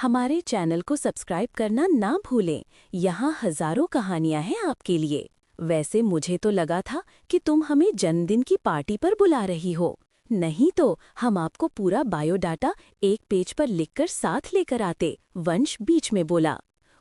हमारे चैनल को सब्सक्राइब करना ना भूलें। यहाँ हजारों कहानियाँ हैं आपके लिए। वैसे मुझे तो लगा था कि तुम हमें जन्मदिन की पार्टी पर बुला रही हो। नहीं तो हम आपको पूरा बायोडाटा एक पेज पर लिखकर साथ लेकर आते, वंश बीच में बोला।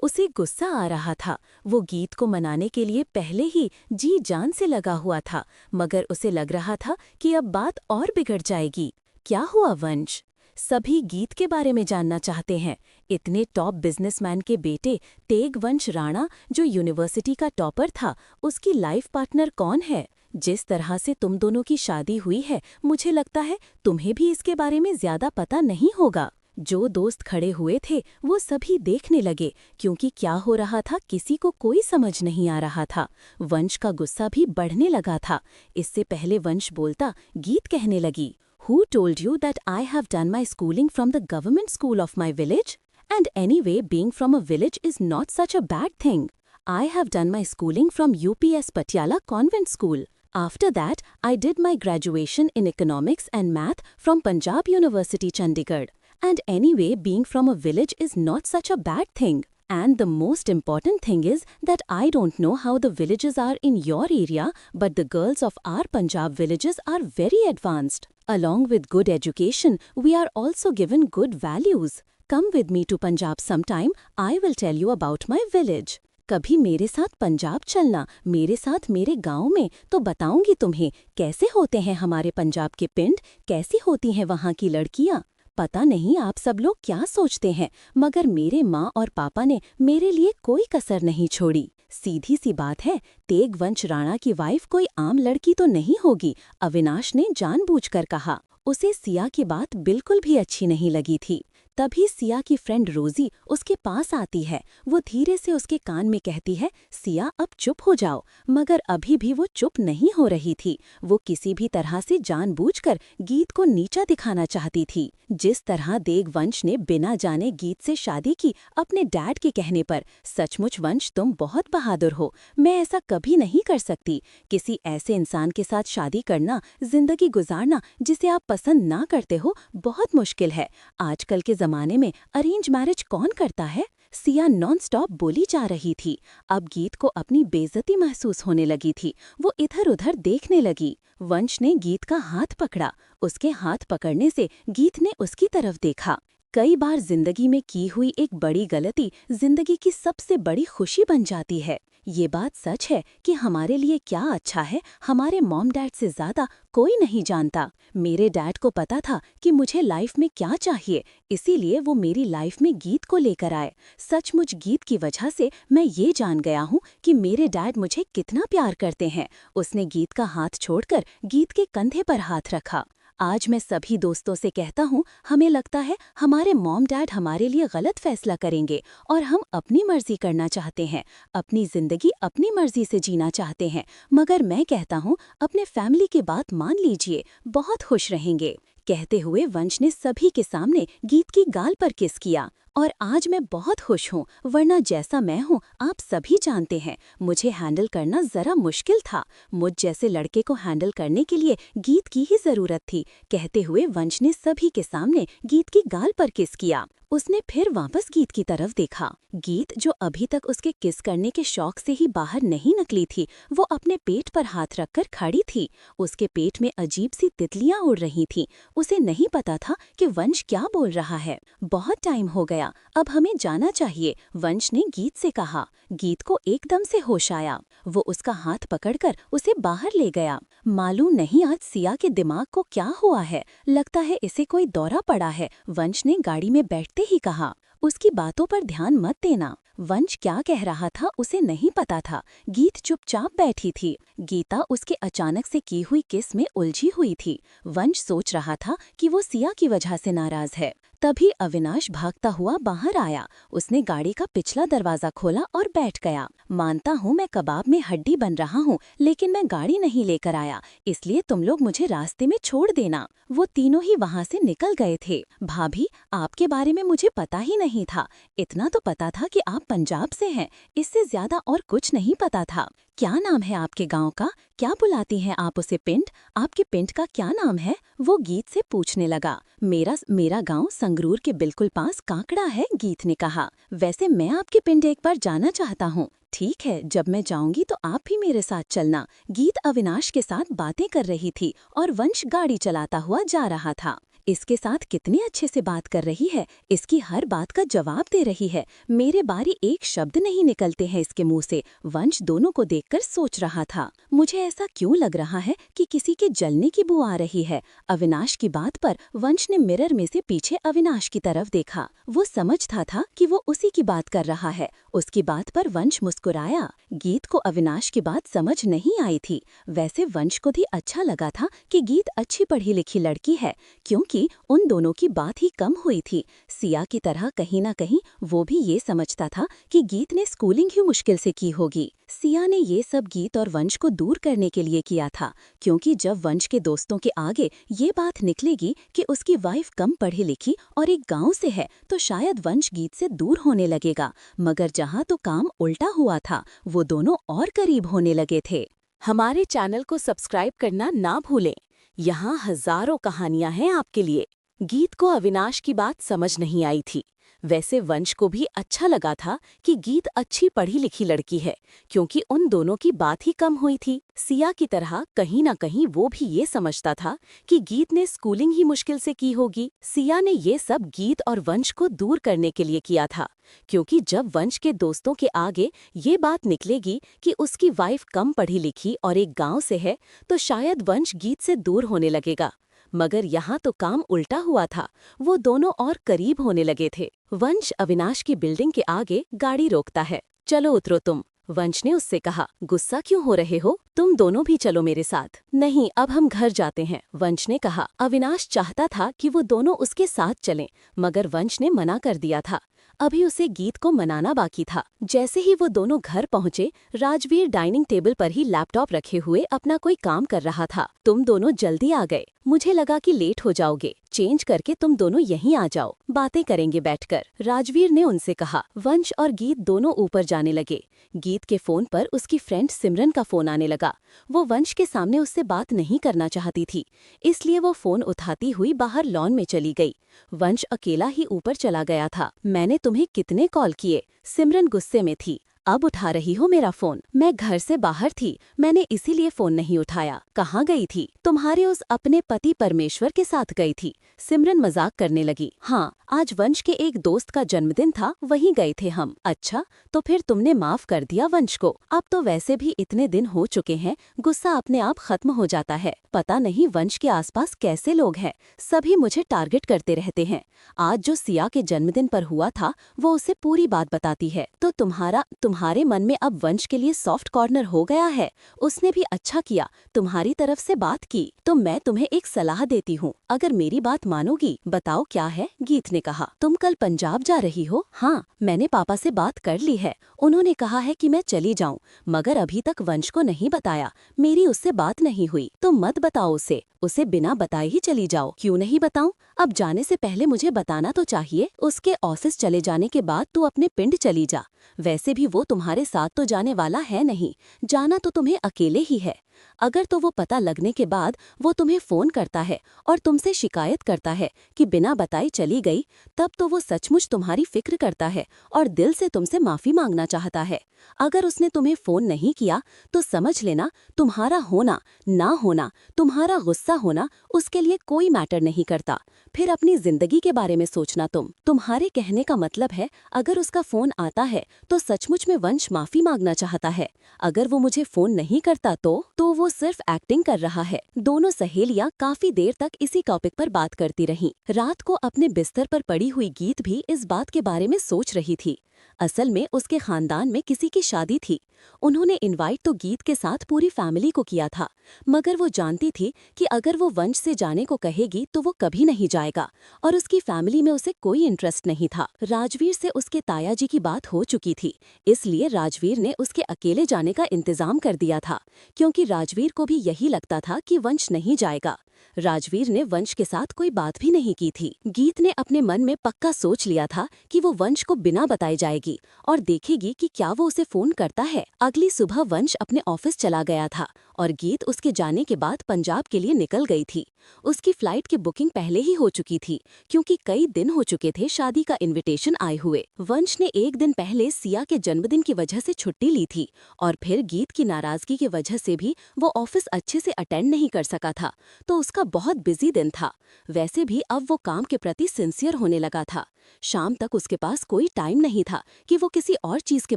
उसे गुस्सा आ रहा था। वो गीत को मनाने के लिए पहले ही जी जान से लगा हुआ था, मगर उसे लग रहा था कि अब बात और बिगड़ जाएगी। क्या हुआ वंश? सभी गीत के बारे में जानना चाहते हैं। इतने टॉप बिजनेसमैन के बेटे तेगवंश राणा, जो यूनिवर्सिटी का टॉपर था, उसकी लाइफ पार्टनर कौन है? जिस तरह से तुम दोनों की शादी हुई है, मुझे लगता है तुम्हें भी इसके बारे में ज्यादा पता नहीं होगा। जो दोस्त खड़े हुए थे वो सभी देखने लगे, क्योंकि क्या हो रहा था किसी को कोई समझ नहीं आ रहा था। वंश का गुस्सा भी बढ़ने लगा था। इससे पहले वंश बोलता, गीत कहने लगी, Who told you that I have done my schooling from the government school of my village? And anyway, being from a village is not such a bad thing. I have done my schooling from UPS Patiala Convent School. After that, I did my graduation in economics and math from Punjab University, Chandigarh. And anyway, being from a village is not such a bad thing. And the most important thing is that I don't know how the villages are in your area, but the girls of our Punjab villages are very advanced. Along with good education, we are also given good values. Come with me to Punjab sometime, I will tell you about my village. कभी मेरे साथ पंजाब चलना, मेरे साथ मेरे गांव में, तो बताऊंगी तुम्हें कैसे होते हैं हमारे पंजाब के पिंड, कैसी होती हैं वहाँ की लड़कियाँ। पता नहीं आप सब लोग क्या सोचते हैं, मगर मेरे माँ और पापा ने मेरे लिए कोई कसर नहीं छोड़ी। सीधी सी बात है, तेगवंश राणा की वाइफ कोई आम लड़की तो नहीं होगी, अविनाश ने जानबूझकर कहा। उसे सिया की बात बिल्कुल भी अच्छी नहीं लगी थी। तभी सिया की फ्रेंड रोजी उसके पास आती है। वो धीरे से उसके कान में कहती है, सिया अब चुप हो जाओ। मगर अभी भी वो चुप नहीं हो रही थी। वो किसी भी तरह से जानबूझकर गीत को नीचा दिखाना चाहती थी। जिस तरह देगवंश ने बिना जाने गीत से शादी की अपने डैड के कहने पर, सचमुच वंश तुम बहुत बहादुर हो। मैं ऐसा कभी नहीं कर सकती। किसी ऐसे इंसान के साथ शादी करना, जिंदगी गुजारना जिसे आप पसंद ना करते हो, बहुत मुश्किल है। आजकल के जमाने में अरेंज मैरिज कौन करता है? सिया नॉन स्टॉप बोली जा रही थी। अब गीत को अपनी बेइज्जती महसूस होने लगी थी। वो इधर उधर देखने लगी। वंश ने गीत का हाथ पकड़ा। उसके हाथ पकड़ने से गीत ने उसकी तरफ देखा। कई बार जिंदगी में की हुई एक बड़ी गलती जिंदगी की सबसे बड़ी खुशी बन जाती है। ये बात सच है कि हमारे लिए क्या अच्छा है, हमारे मॉम डैड से ज्यादा कोई नहीं जानता। मेरे डैड को पता था कि मुझे लाइफ में क्या चाहिए, इसीलिए वो मेरी लाइफ में गीत को लेकर आए। सचमुच गीत की वजह से मैं ये जान गया हूँ कि मेरे डैड मुझे कितना प्यार करते हैं। उसने गीत का हाथ छोड़कर गीत के कंधे पर हाथ रखा। आज मैं सभी दोस्तों से कहता हूँ, हमें लगता है हमारे मॉम डैड हमारे लिए गलत फैसला करेंगे और हम अपनी मर्जी करना चाहते हैं, अपनी जिंदगी अपनी मर्जी से जीना चाहते हैं। मगर मैं कहता हूँ, अपने फैमिली की बात मान लीजिए, बहुत खुश रहेंगे। कहते हुए वंश ने सभी के सामने गीत की गाल पर किस किया। और आज मैं बहुत खुश हूँ, वरना जैसा मैं हूँ आप सभी जानते हैं, मुझे हैंडल करना जरा मुश्किल था। मुझ जैसे लड़के को हैंडल करने के लिए गीत की ही जरूरत थी। कहते हुए वंश ने सभी के सामने गीत की गाल पर किस किया। उसने फिर वापस गीत की तरफ देखा। गीत, जो अभी तक उसके किस करने के शौक से ही बाहर नहीं निकली थी, वो अपने पेट पर हाथ रखकर खड़ी थी। उसके पेट में अजीब सी तितलियां उड़ रही थीं। उसे नहीं पता था कि वंश क्या बोल रहा है। बहुत टाइम हो गया, अब हमें जाना चाहिए, वंश ने गीत से कहा। गीत को एकदम से होश आया। वो उसका हाथ पकड़कर उसे बाहर ले गया। मालूम नहीं आज सिया के दिमाग को क्या हुआ है, लगता है इसे कोई दौरा पड़ा है, वंश ने गाड़ी में बैठते ही कहा। उसकी बातों पर ध्यान मत देना। वंश क्या कह रहा था उसे नहीं पता था। गीत चुपचाप बैठी थी। गीता उसके अचानक से की हुई किस में उलझी हुई थी। वंश सोच रहा था कि वो सिया की वजह से नाराज है। तभी अविनाश भागता हुआ बाहर आया। उसने गाड़ी का पिछला दरवाजा खोला और बैठ गया। मानता हूँ मैं कबाब में हड्डी बन रहा हूँ, लेकिन मैं गाड़ी नहीं लेकर आया, इसलिए तुम लोग मुझे रास्ते में छोड़ देना। वो तीनों ही वहाँ से निकल गए थे। भाभी, आपके बारे में मुझे पता ही नहीं था। इतना तो पता था कि आप पंजाब से हैं, इससे ज्यादा और कुछ नहीं पता था। क्या नाम है आपके गांव का? क्या बुलाती हैं आप उसे पिंड? आपके पिंड का क्या नाम है? वो गीत से पूछने लगा। मेरा गांव संगरूर के बिल्कुल पास कांकड़ा है, गीत ने कहा। वैसे मैं आपके पिंड एक बार जाना चाहता हूँ। ठीक है, जब मैं जाऊंगी तो आप भी मेरे साथ चलना। गीत अविनाश के साथ बातें कर रही थी और वंश गाड़ी चलाता हुआ जा रहा था। इसके साथ कितने अच्छे से बात कर रही है, इसकी हर बात का जवाब दे रही है। मेरे बारी एक शब्द नहीं निकलते हैं इसके मुंह से। वंश दोनों को देखकर सोच रहा था, मुझे ऐसा क्यों लग रहा है कि किसी के जलने की बू आ रही है। अविनाश की बात पर वंश ने मिरर में से पीछे अविनाश की तरफ देखा। वो समझता था कि वो उसी की बात कर रहा है। उसकी बात पर वंश मुस्कुराया। गीत को अविनाश की बात समझ नहीं आई थी। वैसे वंश को भी अच्छा लगा था कि गीत अच्छी पढ़ी लिखी लड़की है, क्योंकि उन दोनों की बात ही कम हुई थी। सिया की तरह कहीं ना कहीं वो भी ये समझता था कि गीत ने स्कूलिंग ही मुश्किल से की होगी। सिया ने ये सब गीत और वंश को दूर करने के लिए किया था, क्योंकि जब वंश के दोस्तों के आगे ये बात निकलेगी कि उसकी वाइफ कम पढ़ी लिखी और एक गांव से है, तो शायद वंश गीत से दूर होने लगेगा। मगर जहां तो काम उल्टा हुआ था, वो दोनों और करीब होने लगे थे। हमारे चैनल को सब्सक्राइब करना ना भूलें। यहाँ हजारों कहानियां हैं आपके लिए। गीत को अविनाश की बात समझ नहीं आई थी। वैसे वंश को भी अच्छा लगा था कि गीत अच्छी पढ़ी लिखी लड़की है, क्योंकि उन दोनों की बात ही कम हुई थी। सिया की तरह कहीं ना कहीं वो भी ये समझता था कि गीत ने स्कूलिंग ही मुश्किल से की होगी। सिया ने ये सब गीत और वंश को दूर करने के लिए किया था, क्योंकि जब वंश के दोस्तों के आगे ये बात निकलेगी कि उसकी वाइफ कम पढ़ी लिखी और एक गांव से है, तो शायद वंश गीत से दूर होने लगेगा। मगर यहाँ तो काम उल्टा हुआ था, वो दोनों और करीब होने लगे थे। वंश अविनाश की बिल्डिंग के आगे गाड़ी रोकता है। चलो उतरो तुम, वंश ने उससे कहा। गुस्सा क्यों हो रहे हो? तुम दोनों भी चलो मेरे साथ। नहीं, अब हम घर जाते हैं, वंश ने कहा। अविनाश चाहता था कि वो दोनों उसके साथ चलें, मगर वंश ने मना कर दिया था। अभी उसे गीत को मनाना बाकी था। जैसे ही वो दोनों घर पहुंचे, राजवीर डाइनिंग टेबल पर ही लैपटॉप रखे हुए अपना कोई काम कर रहा था। तुम दोनों जल्दी आ गए, मुझे लगा कि लेट हो जाओगे। चेंज करके तुम दोनों यहीं आ जाओ, बातें करेंगे बैठकर, राजवीर ने उनसे कहा। वंश और गीत दोनों ऊपर जाने लगे। गीत के फोन पर उसकी फ्रेंड सिमरन का फोन आने लगा। वो वंश के सामने उससे बात नहीं करना चाहती थी, इसलिए वो फोन उठाती हुई बाहर लॉन में चली गई। वंश अकेला ही ऊपर चला गया था। मैंने तुम्हें कितने कॉल किए? सिमरन गुस्से में थी। अब उठा रही हो मेरा फोन? मैं घर से बाहर थी, मैंने इसीलिए फोन नहीं उठाया। कहाँ गई थी? तुम्हारे उस अपने पति परमेश्वर के साथ गई थी, सिमरन मजाक करने लगी। हाँ, आज वंश के एक दोस्त का जन्मदिन था, वहीं गए थे हम। अच्छा, तो फिर तुमने माफ कर दिया वंश को? अब तो वैसे भी इतने दिन हो चुके हैं, गुस्सा अपने आप खत्म हो जाता है। पता नहीं वंश के आसपास कैसे लोग हैं, सभी मुझे टारगेट करते रहते हैं। आज जो सिया के जन्मदिन पर हुआ था, वो उसे पूरी बात बताती है। तो तुम्हारे मन में अब वंश के लिए सॉफ्ट कॉर्नर हो गया है। उसने भी अच्छा किया, तुम्हारी तरफ से बात की। तो मैं तुम्हें एक सलाह देती हूँ, अगर मेरी बात मानोगी। बताओ क्या है? गीत ने कहा। तुम कल पंजाब जा रही हो? हाँ, मैंने पापा से बात कर ली है, उन्होंने कहा है कि मैं चली जाऊँ, मगर अभी तक वंश को नहीं बताया। मेरी उससे बात नहीं हुई, तो मत बताओ उसे बिना बताए ही चली जाओ। क्यों नहीं बताऊं? अब जाने से पहले मुझे बताना तो चाहिए। उसके ऑफिस चले जाने के बाद तू अपने पिंड चली जा। वैसे भी वो तुम्हारे साथ तो जाने वाला है नहीं, जाना तो तुम्हें अकेले ही है। अगर तो वो पता लगने के बाद वो तुम्हें फोन करता है और तुमसे शिकायत करता है कि बिना बताए चली गई, तब तो वो सचमुच तुम्हारी फिक्र करता है और दिल से तुमसे माफी मांगना चाहता है। अगर उसने तुम्हें फोन नहीं किया तो समझ लेना, तुम्हारा होना ना होना, तुम्हारा गुस्सा होना उसके लिए कोई मैटर नहीं करता। फिर अपनी जिंदगी के बारे में सोचना। तुम्हारे कहने का मतलब है, अगर उसका फोन आता है तो सचमुच में वंश माफी मांगना चाहता है। अगर वो मुझे फोन नहीं करता तो वो सिर्फ एक्टिंग कर रहा है। दोनों सहेलियां काफी देर तक इसी टॉपिक पर बात करती रहीं। रात को अपने बिस्तर पर पड़ी हुई गीत भी इस बात के बारे में सोच रही थी। असल में उसके खानदान में किसी की शादी थी। उन्होंने इनवाइट तो गीत के साथ पूरी फैमिली को किया था, मगर वो जानती थी कि अगर वो वंश से जाने को कहेगी तो वो कभी नहीं जाएगा और उसकी फैमिली में उसे कोई इंटरेस्ट नहीं था। राजवीर से उसके ताया जी की बात हो चुकी थी, इसलिए राजवीर ने उसके अकेले जाने का इंतजाम कर दिया था, क्योंकि राजवीर को भी यही लगता था कि वंश नहीं जाएगा। राजवीर ने वंश के साथ कोई बात भी नहीं की थी। गीत ने अपने मन में पक्का सोच लिया था कि वो वंश को बिना बताए जाएगी और देखेगी कि क्या वो उसे फोन करता है। अगली सुबह वंश अपने ऑफिस चला गया था और गीत उसके जाने के बाद पंजाब के लिए निकल गई थी। उसकी फ्लाइट की बुकिंग पहले ही हो चुकी थी क्योंकि कई दिन हो चुके थे शादी का इनविटेशन आए हुए। वंश ने एक दिन पहले सिया के जन्मदिन की वजह से छुट्टी ली थी और फिर गीत की नाराजगी की वजह से भी वो ऑफिस अच्छे से अटेंड नहीं कर सका था, तो उसका बहुत बिजी दिन था। वैसे भी अब वो काम के प्रति सिंसियर होने लगा था। शाम तक उसके पास कोई टाइम नहीं था कि वो किसी और चीज के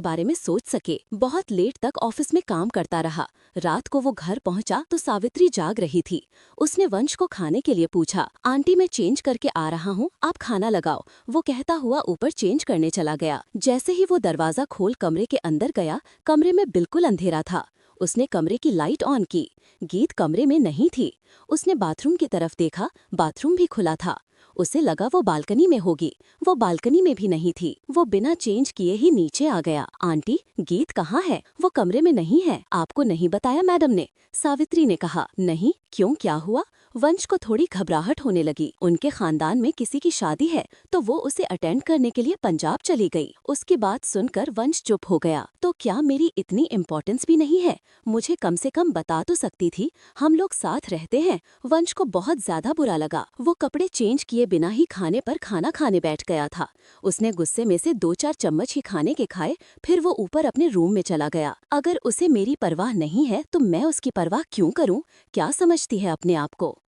बारे में सोच सके। बहुत लेट तक ऑफिस में काम करता रहा। रात को वो घर पहुंचा तो सावित्री जाग रही थी। उसने वंश को खाने के लिए पूछा। आंटी मैं चेंज करके आ रहा हूँ, आप खाना लगाओ, वो कहता हुआ ऊपर चेंज करने चला गया। जैसे ही वो दरवाजा खोल कमरे के अंदर गया, कमरे में बिल्कुल अंधेरा था। उसने कमरे की लाइट ऑन की। गीत कमरे में नहीं थी। उसने बाथरूम की तरफ देखा, बाथरूम भी खुला था। उसे लगा वो बालकनी में होगी, वो बालकनी में भी नहीं थी। वो बिना चेंज किए ही नीचे आ गया। आंटी, गीत कहाँ है? वो कमरे में नहीं है। आपको नहीं बताया मैडम ने? सावित्री ने कहा। नहीं, क्यों, क्या हुआ? वंश को थोड़ी घबराहट होने लगी। उनके खानदान में किसी की शादी है तो वो उसे अटेंड करने के लिए पंजाब चली गई। उसकी बात सुनकर वंश चुप हो गया। तो क्या मेरी इतनी इम्पोर्टेंस भी नहीं है? मुझे कम से कम बता तो सकती थी, हम लोग साथ रहते हैं। वंश को बहुत ज्यादा बुरा लगा। वो कपड़े चेंज किए बिना ही खाने पर खाना खाने बैठ गया था। उसने गुस्से में से 2-4 चम्मच ही खाने के खाए, फिर वो ऊपर अपने रूम में चला गया। अगर उसे मेरी परवाह नहीं है तो मैं उसकी परवाह क्यों करूं? क्या समझती है अपने आप को?